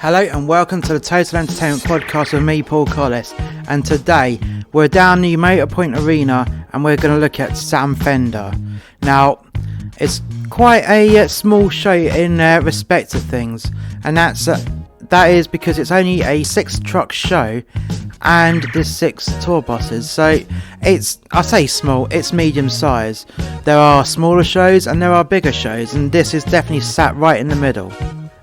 Hello and welcome to the Total Entertainment Podcast with me, Paul Collis. And today we're down the Motor Point Arena and we're going to look at Sam Fender. Now, it's quite a small show in respect of things, and that is because it's only a 6-truck show and there's 6 tour buses. So I say small, it's medium size. There are smaller shows and there are bigger shows, and this is definitely sat right in the middle.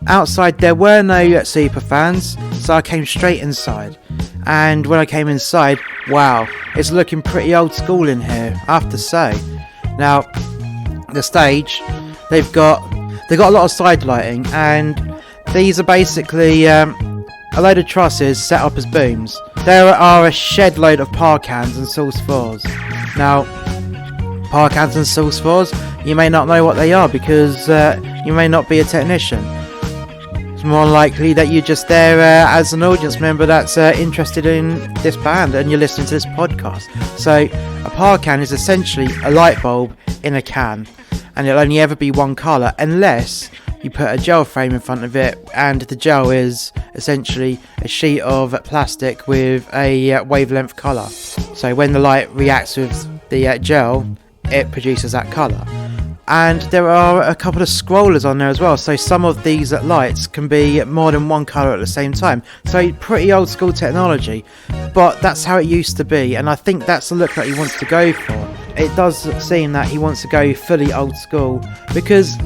Outside there were no super fans, so I came straight inside, and when I came inside, wow, it's looking pretty old school in here, I have to say. Now, the stage, they've got a lot of side lighting, and these are basically a load of trusses set up as booms. There are a shed load of par cans and sauce fours. Now, par cans and sauce fours, you may not know what they are because you may not be a technician. More likely that you're just there as an audience member that's interested in this band and you're listening to this podcast. So a par can is essentially a light bulb in a can, and it'll only ever be one colour unless you put a gel frame in front of it, and the gel is essentially a sheet of plastic with a wavelength colour. So when the light reacts with the gel, it produces that colour. And there are a couple of scrollers on there as well, so some of these lights can be more than one colour at the same time. So pretty old school technology, but that's how it used to be, and I think that's the look that he wants to go for. It does seem that he wants to go fully old school because,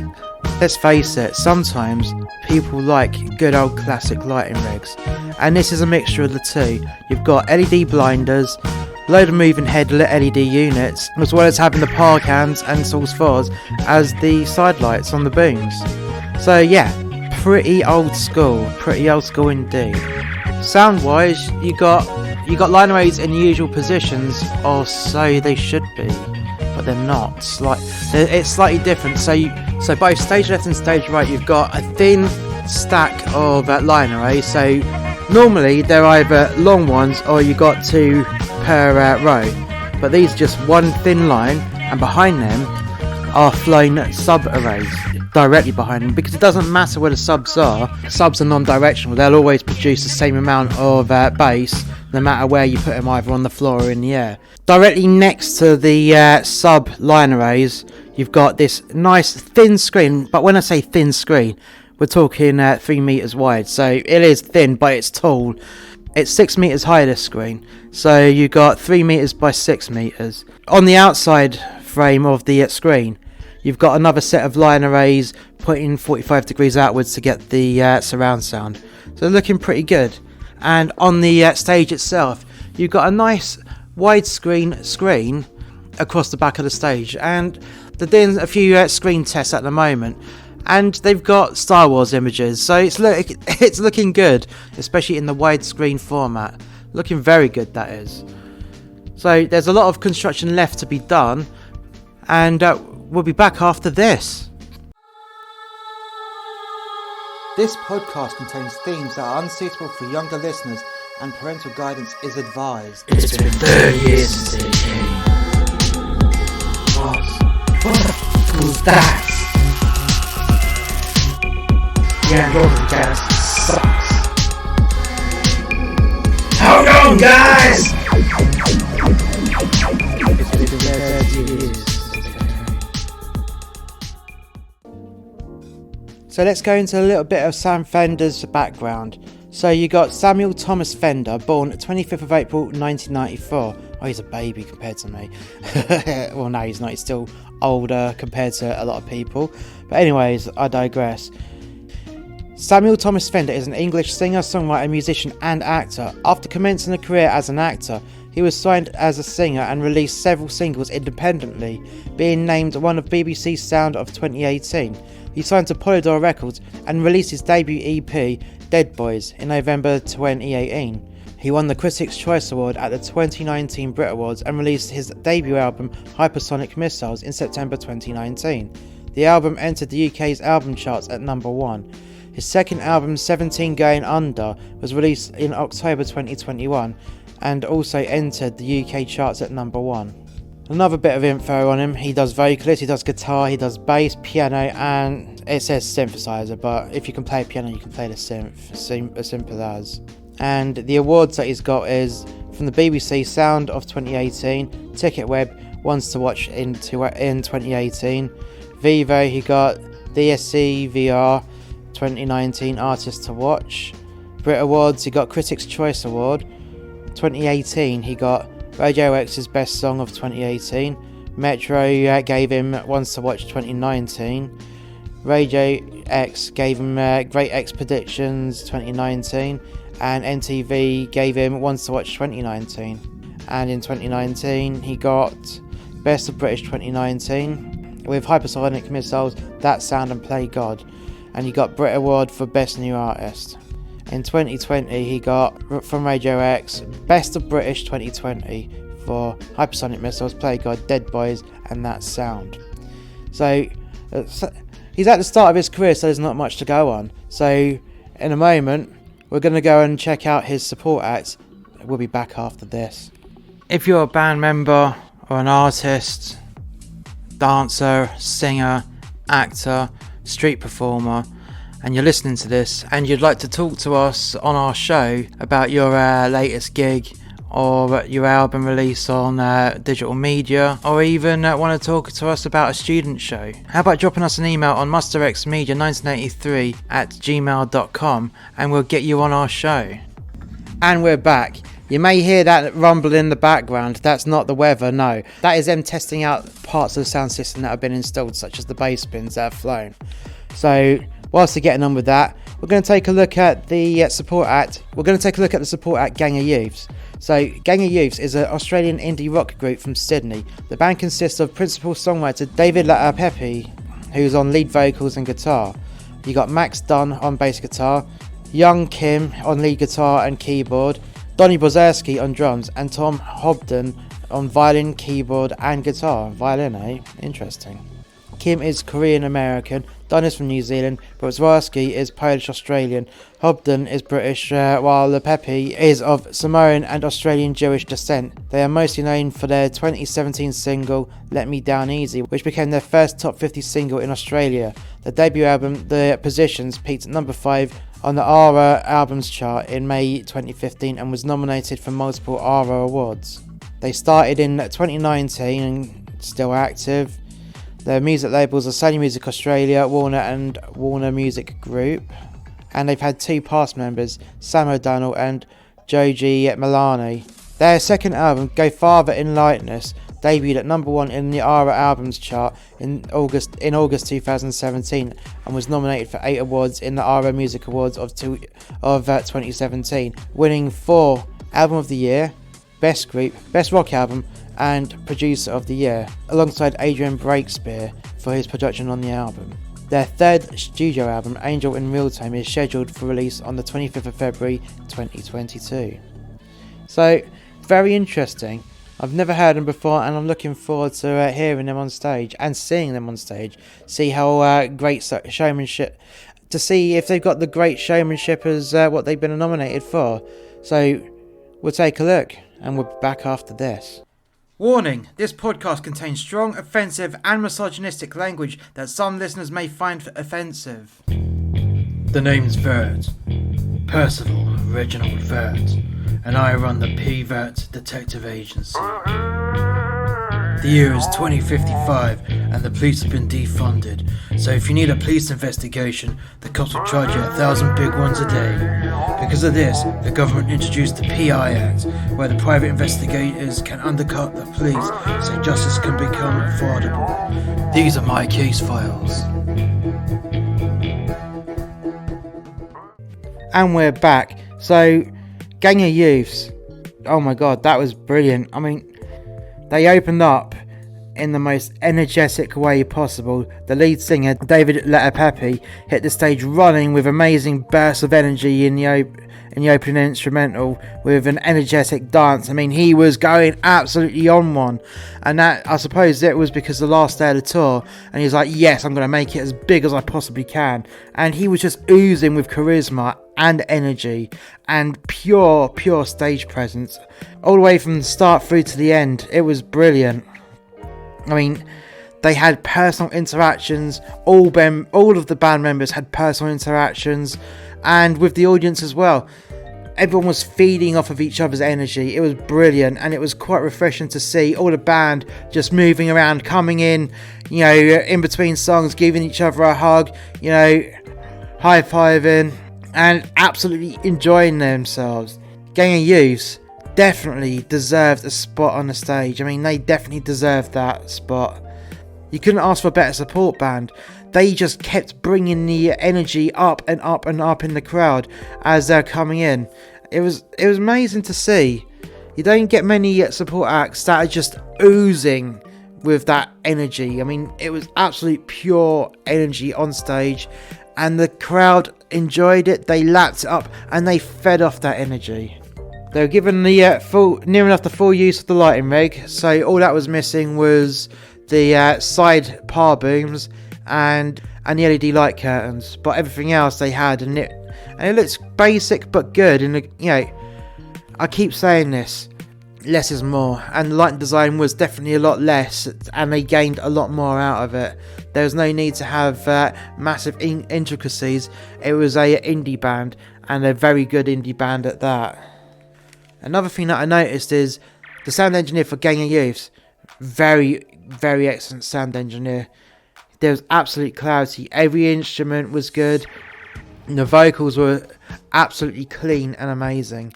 let's face it, sometimes people like good old classic lighting rigs, and this is a mixture of the two. You've got LED blinders, load of moving head LED units, as well as having the par cans and sauce fours as the side lights on the booms. So yeah, pretty old school indeed. Sound wise, you got line arrays in the usual positions, or so they should be, but they're not. It's slightly different. So both stage left and stage right, you've got a thin stack of line arrays. So normally they're either long ones or you got 2 per row, but these are just one thin line, and behind them are flown sub arrays directly behind them, because it doesn't matter where the subs are non-directional. They'll always produce the same amount of bass no matter where you put them, either on the floor or in the air. Directly next to the sub line arrays, you've got this nice thin screen, but when I say thin screen, we're talking 3 meters wide. So it is thin, but it's tall. It's 6 meters high, this screen, so you got 3 meters by 6 meters. On the outside frame of the screen, you've got another set of line arrays pointing 45 degrees outwards to get the surround sound. So they're looking pretty good. And on the stage itself, you've got a nice widescreen screen across the back of the stage, and they're doing a few screen tests at the moment. And they've got Star Wars images, so it's looking good, especially in the widescreen format. Looking very good, that is. So there's a lot of construction left to be done, and we'll be back after this. This podcast contains themes that are unsuitable for younger listeners, and parental guidance is advised. It's been 30 years since they came. What was that? Yeah, your gas sucks. Hold on, guys! So let's go into a little bit of Sam Fender's background. So you got Samuel Thomas Fender, born 25th of April 1994. Oh, he's a baby compared to me. Well, no, he's not. He's still older compared to a lot of people. But anyways, I digress. Samuel Thomas Fender is an English singer, songwriter, musician and actor. After commencing a career as an actor, he was signed as a singer and released several singles independently, being named one of BBC's Sound of 2018. He signed to Polydor Records and released his debut EP, Dead Boys, in November 2018. He won the Critics' Choice Award at the 2019 Brit Awards and released his debut album, Hypersonic Missiles, in September 2019. The album entered the UK's album charts at number 1. His second album, 17 Going Under, was released in October 2021 and also entered the UK charts at number 1. Another bit of info on him: he does vocals, he does guitar, he does bass, piano and it says synthesizer, but if you can play piano, you can play the synth, as simple as. And the awards that he's got is from the BBC Sound of 2018, Ticket Web Ones to Watch in 2018, Vivo he got DSC VR 2019 Artist to Watch, Brit Awards he got Critics' Choice Award 2018, he got Radio X's Best Song of 2018, Metro gave him Ones to Watch 2019, Radio X gave him Great Expeditions 2019, and MTV gave him Ones to Watch 2019. And in 2019 he got Best of British 2019 with Hypersonic Missiles, That Sound and Play God, and he got Brit Award for Best New Artist. In 2020 he got from Radio X Best of British 2020 for Hypersonic Missiles, Play God, Dead Boys and That Sound. So he's at the start of his career, so there's not much to go on. So in a moment we're going to go and check out his support acts. We'll be back after this. If you're a band member or an artist, dancer, singer, actor, street performer, and you're listening to this and you'd like to talk to us on our show about your latest gig or your album release on digital media, or even want to talk to us about a student show, how about dropping us an email on musterxmedia1983@gmail.com and we'll get you on our show. And we're back. You may hear that rumble in the background. That's not the weather, no. That is them testing out parts of the sound system that have been installed, such as the bass bins that have flown. So whilst they're getting on with that, we're going to take a look at the support act. We're going to take a look at the support act Gang of Youths. So Gang of Youths is an Australian indie rock group from Sydney. The band consists of principal songwriter David LaPepe, who's on lead vocals and guitar. You got Max Dunn on bass guitar, Young Kim on lead guitar and keyboard, Donny Bozerski on drums, and Tom Hobden on violin, keyboard and guitar. Violin, eh? Interesting. Kim is Korean American, Dunn is from New Zealand, Bozerski is Polish Australian, Hobden is British, while LaPepe is of Samoan and Australian Jewish descent. They are mostly known for their 2017 single Let Me Down Easy, which became their first top 50 single in Australia. The debut album, The Positions, peaked at number 5 on the ARA albums chart in May 2015 and was nominated for multiple ARA awards. They started in 2019 and still active. Their music labels are Sony Music Australia, Warner and Warner Music Group. And they've had 2 past members, Sam O'Donnell and Joji Milani. Their second album, Go Farther in Lightness, debuted at number 1 in the ARA albums chart in August 2017 and was nominated for 8 awards in the ARA Music Awards of 2017, winning 4 Album of the Year, Best Group, Best Rock Album and Producer of the Year, alongside Adrian Breakspear for his production on the album. Their third studio album, Angel in Real Time, is scheduled for release on the 25th of February 2022. So, very interesting. I've never heard them before and I'm looking forward to hearing them on stage and seeing them on stage. See how great showmanship, to see if they've got the great showmanship as what they've been nominated for. So, we'll take a look and we'll be back after this. Warning, this podcast contains strong, offensive and misogynistic language that some listeners may find offensive. The name's Vert. Percival Reginald Vert. And I run the P.I Act Detective Agency. The year is 2055 and the police have been defunded. So if you need a police investigation, the cops will charge you 1,000 big ones a day. Because of this, the government introduced the P.I Act, where the private investigators can undercut the police so justice can become affordable. These are my case files. And we're back. So, Gang of Youths. Oh my god, that was brilliant. I mean, they opened up in the most energetic way possible. The lead singer, David LaPepe, hit the stage running with amazing bursts of energy in the opening instrumental with an energetic dance. I mean, he was going absolutely on one. And that, I suppose it was because the last day of the tour, and he's like, yes, I'm going to make it as big as I possibly can. And he was just oozing with charisma and energy and pure stage presence all the way from the start through to the end. It was brilliant. I mean, They had personal interactions. All of the band members had personal interactions, and with the audience as well. Everyone was feeding off of each other's energy. It was brilliant, and it was quite refreshing to see all the band just moving around, coming in, in between songs, giving each other a hug, high-fiving, and absolutely enjoying themselves. Gang of Youths definitely deserved a spot on the stage. I mean, they definitely deserved that spot. You couldn't ask for a better support band. They just kept bringing the energy up and up and up in the crowd as they're coming in. It was amazing to see. You don't get many support acts that are just oozing with that energy. I mean, it was absolute pure energy on stage, and the crowd enjoyed it. They lapped it up and they fed off that energy. They were given the near enough the full use of the lighting rig, so all that was missing was the side par booms and the LED light curtains, but everything else they had, and it looks basic but good. And I keep saying this, less is more, and the lighting design was definitely a lot less, and they gained a lot more out of it. There was no need to have massive intricacies. It was a indie band, and a very good indie band at that. Another thing that I noticed is the sound engineer for Gang of Youths, very, very excellent sound engineer. There was absolute clarity. Every instrument was good. The vocals were absolutely clean and amazing.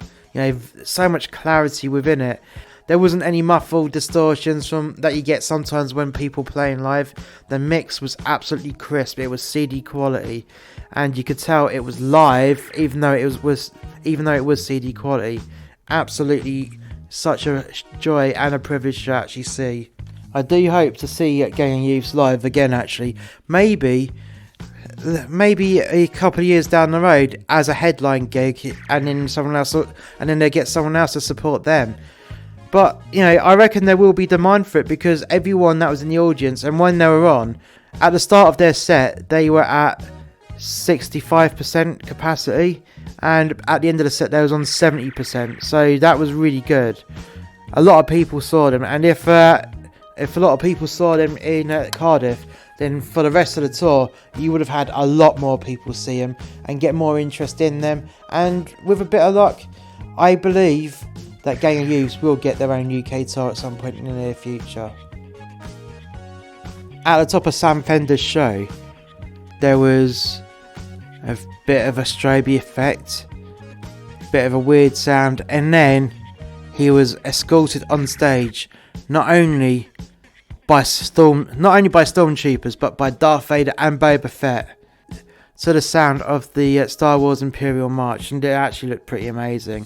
So much clarity within it. There wasn't any muffled distortions that you get sometimes when people playing live. The mix was absolutely crisp. It was CD quality, and you could tell it was live, even though it was CD quality. Absolutely, such a joy and a privilege to actually see. I do hope to see Gang of Youths live again, actually. Maybe a couple of years down the road as a headline gig, and then they get someone else to support them. But I reckon there will be demand for it, because everyone that was in the audience, and when they were on at the start of their set, they were at 65% capacity, and at the end of the set they was on 70%. So that was really good. A lot of people saw them, and if a lot of people saw them in Cardiff, then for the rest of the tour, you would have had a lot more people see them and get more interest in them. And with a bit of luck, I believe that Gang of Youths will get their own UK tour at some point in the near future. At the top of Sam Fender's show, there was a bit of a strobe effect, bit of a weird sound, and then he was escorted on stage not only by stormtroopers, but by Darth Vader and Boba Fett, to the sound of the Star Wars Imperial March, and it actually looked pretty amazing.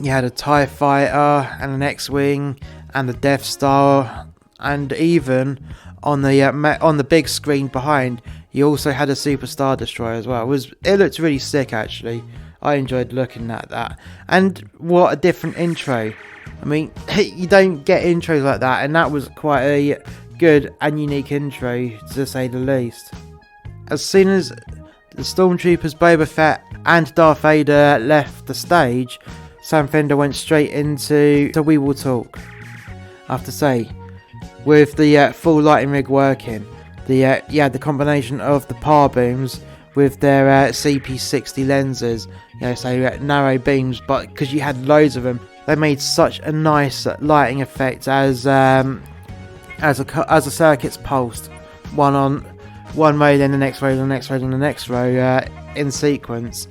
You had a TIE Fighter and an X-Wing and the Death Star, and even on the big screen behind, you also had a Super Star Destroyer as well. It looked really sick, actually. I enjoyed looking at that. And what a different intro. I mean, you don't get intros like that, and that was quite a good and unique intro, to say the least. As soon as the Stormtroopers, Boba Fett and Darth Vader left the stage, Sam Fender went straight into We Will Talk. I have to say, with the full lighting rig working, the combination of the par booms with their CP60 lenses, so narrow beams, but because you had loads of them, they made such a nice lighting effect as the circuits pulsed, one row, then the next row, the next row, then the next row, in sequence,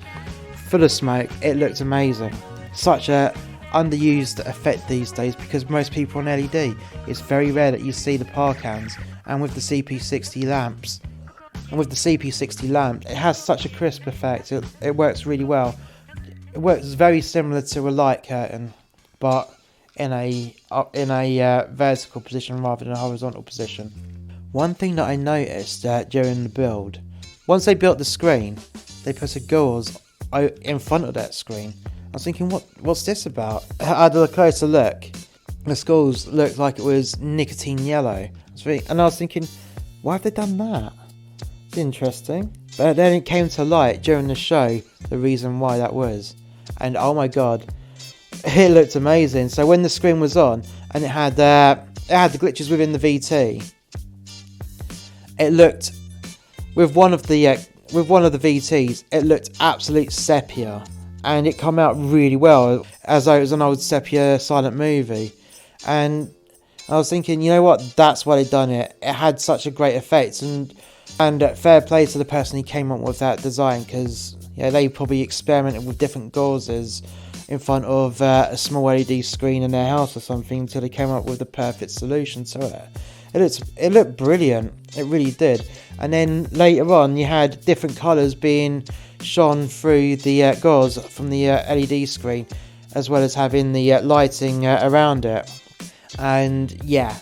full of smoke. It looked amazing. Such a underused effect these days, because most people on LED, it's very rare that you see the par cans, and with the CP60 lamps, it has such a crisp effect. It works really well. It works very similar to a light curtain, but in a vertical position rather than a horizontal position. One thing that I noticed during the build, once they built the screen, they put a gauze in front of that screen. I was thinking, what's this about? I had a closer look. The skulls looked like it was nicotine yellow. And I was thinking, why have they done that? It's interesting. But then it came to light during the show, the reason why that was. And oh my god, it looked amazing. So when the screen was on, and it had the glitches within the VT, it looked, with one of the VTs, it looked absolute sepia, and it come out really well, as though it was an old sepia silent movie. And I was thinking, you know what, that's why they done it. It had such a great effect, and fair play to the person who came up with that design, because they probably experimented with different gauzes in front of a small LED screen in their house or something until they came up with the perfect solution to it. It looked brilliant, it really did. And then later on you had different colours being shone through the gauze from the LED screen, as well as having the lighting around it. And yeah,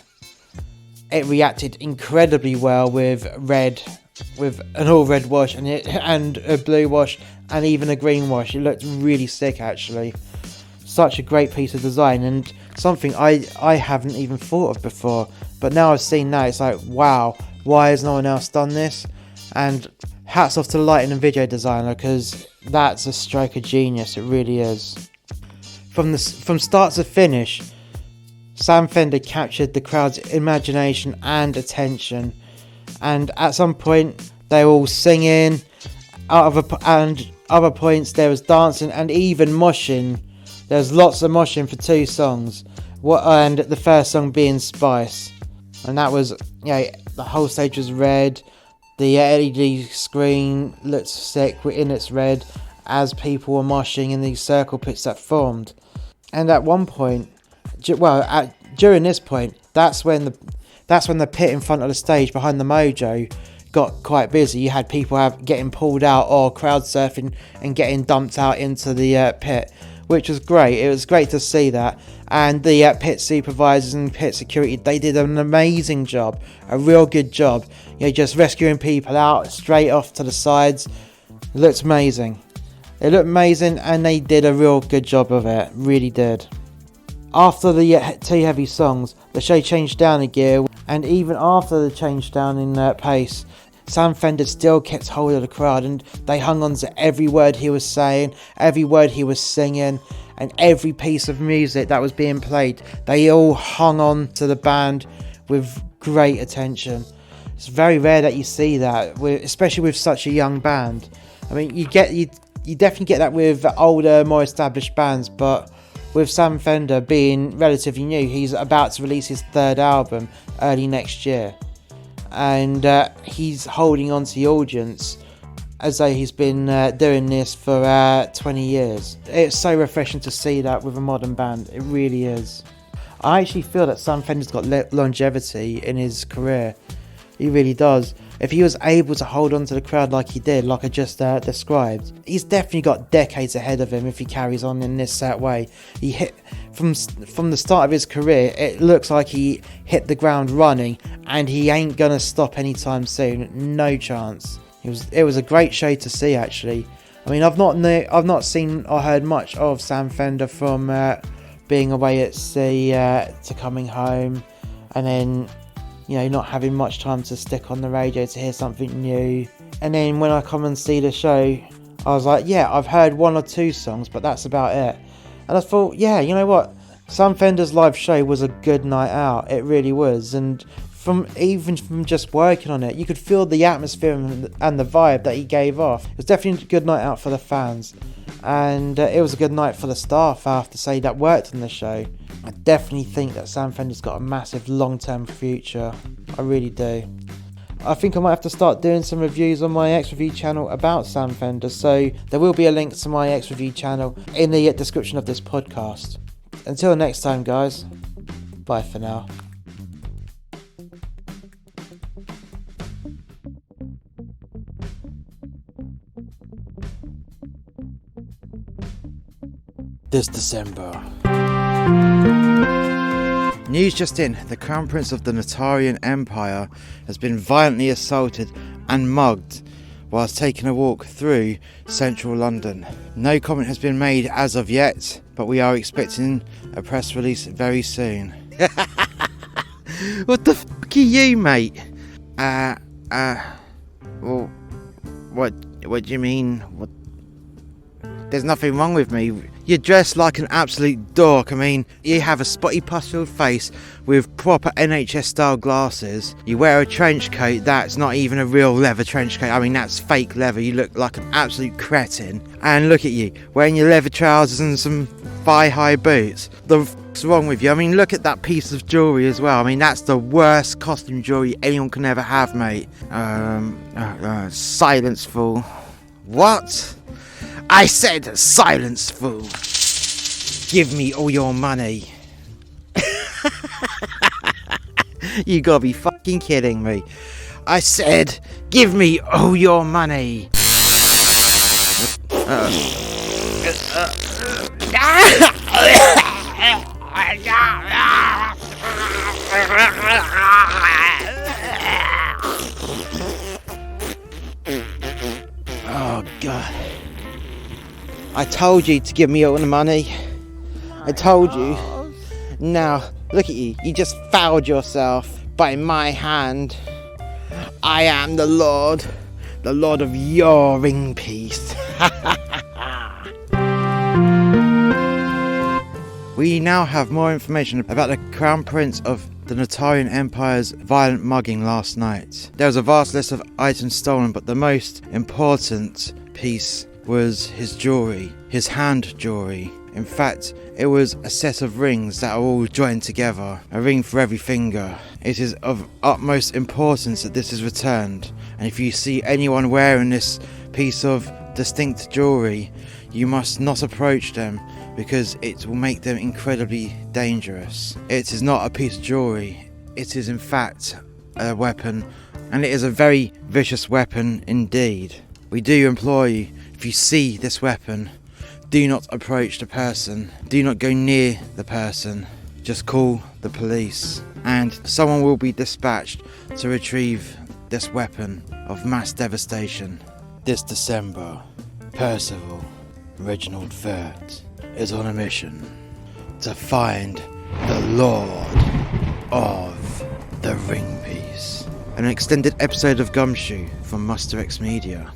it reacted incredibly well with an all red wash and a blue wash and even a green wash. It looked really sick, actually. Such a great piece of design, and something I haven't even thought of before, but now I've seen that, it's like, wow, why has no one else done this? And hats off to the lighting and video designer, because that's a stroke of genius, it really is. From start to finish, Sam Fender captured the crowd's imagination and attention, and at some point they were all singing, and other points there was dancing and even moshing. There was lots of moshing for 2 songs, and the first song being Spice, and that was, the whole stage was red, the LED screen looked sick in its red as people were moshing in these circle pits that formed. And at one point, during this point, that's when the pit in front of the stage behind the Mojo got quite busy. You had people getting pulled out or crowd surfing and getting dumped out into the pit, which was great. It was great to see that. And the pit supervisors and pit security, they did an amazing job, a real good job. Just rescuing people out straight off to the sides. It looked amazing. It looked amazing, and they did a real good job of it, really did. After the 2 heavy songs, the show changed down a gear, and even after the change down in pace, Sam Fender still kept hold of the crowd, and they hung on to every word he was saying, every word he was singing, and every piece of music that was being played. They all hung on to the band with great attention. It's very rare that you see that, especially with such a young band. I mean, you definitely get that with older, more established bands, but with Sam Fender being relatively new, he's about to release his 3rd album early next year. And he's holding on to the audience as though he's been doing this for 20 years. It's so refreshing to see that with a modern band, it really is. I actually feel that Sam Fender's got longevity in his career, he really does. If he was able to hold on to the crowd like he did, like I just described, he's definitely got decades ahead of him if he carries on in this way. He hit from the start of his career, it looks like he hit the ground running, and he ain't gonna stop anytime soon. No chance. It was a great show to see, actually. I mean, I've not seen or heard much of Sam Fender from being away at sea to coming home, and then not having much time to stick on the radio to hear something new. And then when I come and see the show, I was like, yeah, I've heard 1 or 2 songs, but that's about it. And I thought, yeah, you know what? Sam Fender's live show was a good night out. It really was. And from just working on it, you could feel the atmosphere and the vibe that he gave off. It was definitely a good night out for the fans. And it was a good night for the staff, I have to say, that worked on the show. I definitely think that Sam Fender's got a massive long-term future. I really do. I think I might have to start doing some reviews on my X-Review channel about Sam Fender, so there will be a link to my X-Review channel in the description of this podcast. Until next time, guys. Bye for now. This December. News just in, the Crown Prince of the Natarian Empire has been violently assaulted and mugged whilst taking a walk through central London. No comment has been made as of yet, but we are expecting a press release very soon. What the fuck are you, mate? Well, what do you mean? What? There's nothing wrong with me. You're dressed like an absolute dork. I mean, you have a spotty pus-filled face with proper NHS style glasses. You wear a trench coat that's not even a real leather trench coat. I mean, that's fake leather. You look like an absolute cretin. And look at you, wearing your leather trousers and some thigh-high boots. The f***'s wrong with you? I mean, look at that piece of jewellery as well. I mean, that's the worst costume jewellery anyone can ever have, mate. Silence, fool. What? I said silence, fool. Give me all your money. You gotta be fucking kidding me. I said, give me all your money. Oh, God. I told you to give me all the money. I told you. Now, look at you. You just fouled yourself by my hand. I am the Lord of your ring piece. We now have more information about the Crown Prince of the Natarian Empire's violent mugging last night. There was a vast list of items stolen, but the most important piece was his jewellery, his hand jewellery. In fact, it was a set of rings that are all joined together, a ring for every finger. It is of utmost importance that this is returned, and if you see anyone wearing this piece of distinct jewellery, you must not approach them, because it will make them incredibly dangerous. It is not a piece of jewellery, it is in fact a weapon, and it is a very vicious weapon indeed. We do implore you, if you see this weapon, do not approach the person, do not go near the person, just call the police, and someone will be dispatched to retrieve this weapon of mass devastation. This December, Percival Reginald Vert is on a mission to find the Lord of the Ring Piece. An extended episode of Gumshoe from Muster X Media.